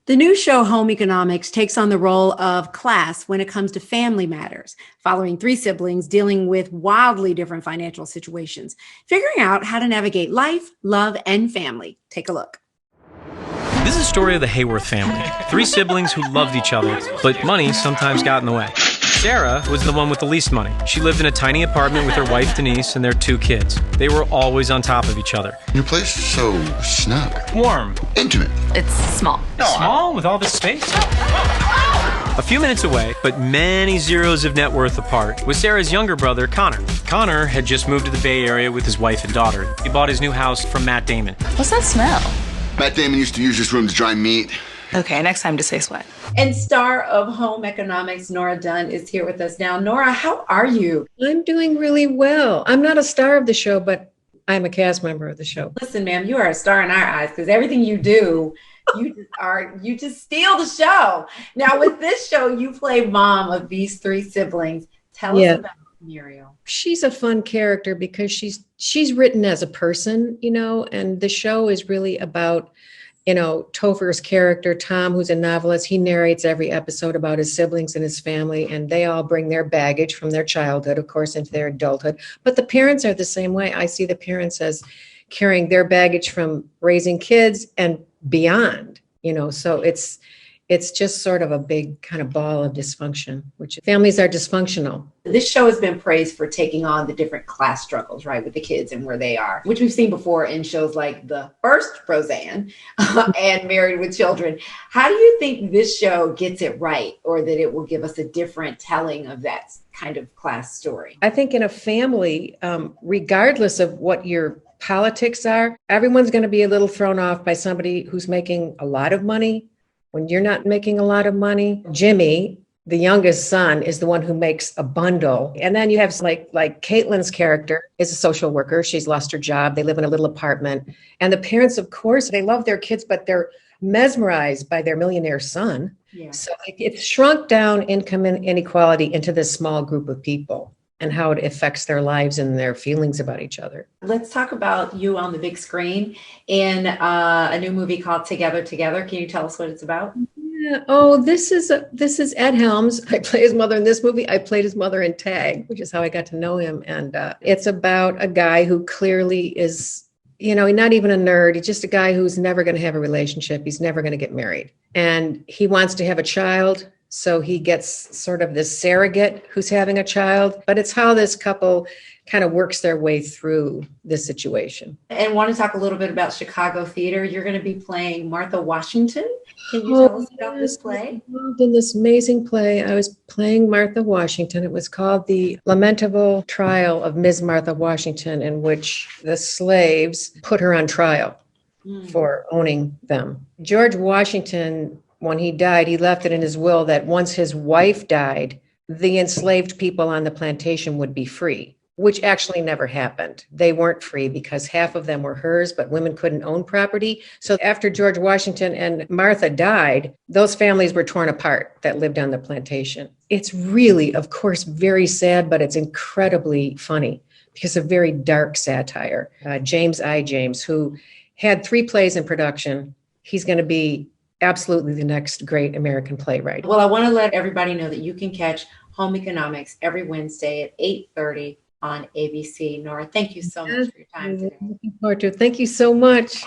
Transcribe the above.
The new show Home Economics takes on the role of class when it comes to family matters, following three siblings dealing with wildly different financial situations, figuring out how to navigate life, love, and family. Take a look. This is a story of the Hayworth family. Three siblings who loved each other, but money sometimes got in the way. Sarah was the one with the least money. She lived in a tiny apartment with her wife, Denise, and their two kids. They were always on top of each other. Your place is so snug. Warm. Intimate. It's small. Small with all this space? A few minutes away, but many zeros of net worth apart, was Sarah's younger brother, Connor. Connor had just moved to the Bay Area with his wife and daughter. He bought his new house from Matt Damon. What's that smell? Matt Damon used to use this room to dry meat. Okay, next time just say sweat. And star of Home Economics, Nora Dunn, is here with us now. Nora, how are you? I'm doing really well. I'm not a star of the show, but I'm a cast member of the show. Listen, ma'am, you are a star in our eyes because everything you do, you just steal the show. Now, with this show, you play mom of these three siblings. Tell us about Muriel. She's a fun character because she's written as a person, and the show is really about Topher's character, Tom, who's a novelist. He narrates every episode about his siblings and his family, and they all bring their baggage from their childhood, of course, into their adulthood. But the parents are the same way. I see the parents as carrying their baggage from raising kids and beyond, so it's just sort of a big kind of ball of dysfunction, which families are dysfunctional. This show has been praised for taking on the different class struggles, right, with the kids and where they are, which we've seen before in shows like the first Roseanne and Married with Children. How do you think this show gets it right, or that it will give us a different telling of that kind of class story? I think in a family, regardless of what your politics are, everyone's going to be a little thrown off by somebody who's making a lot of money. When you're not making a lot of money, Jimmy, the youngest son, is the one who makes a bundle. And then you have like Caitlin's character is a social worker. She's lost her job. They live in a little apartment. And the parents, of course, they love their kids, but they're mesmerized by their millionaire son. Yeah. So it's shrunk down income inequality into this small group of people and how it affects their lives and their feelings about each other. Let's talk about you on the big screen in a new movie called Together. Can you tell us what it's about? Yeah. Oh, this is Ed Helms. I play his mother in this movie. I played his mother in Tag, which is how I got to know him. And it's about a guy who clearly is, not even a nerd. He's just a guy who's never going to have a relationship. He's never going to get married. And he wants to have a child. So he gets sort of this surrogate who's having a child, but it's how this couple kind of works their way through this situation. And want to talk a little bit about Chicago theater. You're going to be playing Martha Washington. Can you tell us about this play? In this amazing play, I was playing Martha Washington. It was called The Lamentable Trial of Ms. Martha Washington, in which the slaves put her on trial for owning them. George Washington, when he died, he left it in his will that once his wife died, the enslaved people on the plantation would be free, which actually never happened. They weren't free because half of them were hers, but women couldn't own property. So after George Washington and Martha died, those families were torn apart that lived on the plantation. It's really, of course, very sad, but it's incredibly funny because of very dark satire. James I. James, who had 3 plays in production, he's going to be absolutely the next great American playwright. Well, I want to let everybody know that you can catch Home Economics every Wednesday at 8:30 on ABC. Nora, thank you so much for your time today. Looking forward to it. Thank you so much.